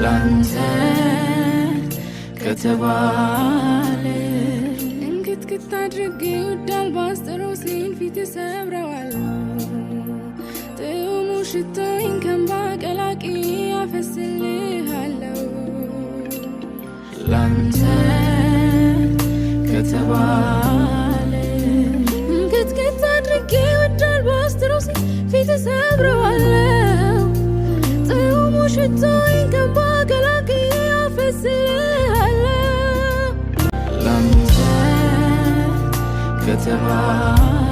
ላንተ ከተባለ እንክትክት አድርጌ ወዳል ባስጥሮሴን ፊት ሰብረዋለሁ ጥሙ ሽቶኝ ከንባ ቀላቂ አፈስልሃለሁ ላንተ ከተባለ እንክትክት አድርጌ ወዳል ባስጥሮሴን ፊት ሰብረዋለሁ ጥሙ ሽቶኝ ከንባ ቀላቂ አፈስልሃለሁ ላንተ ከተባለ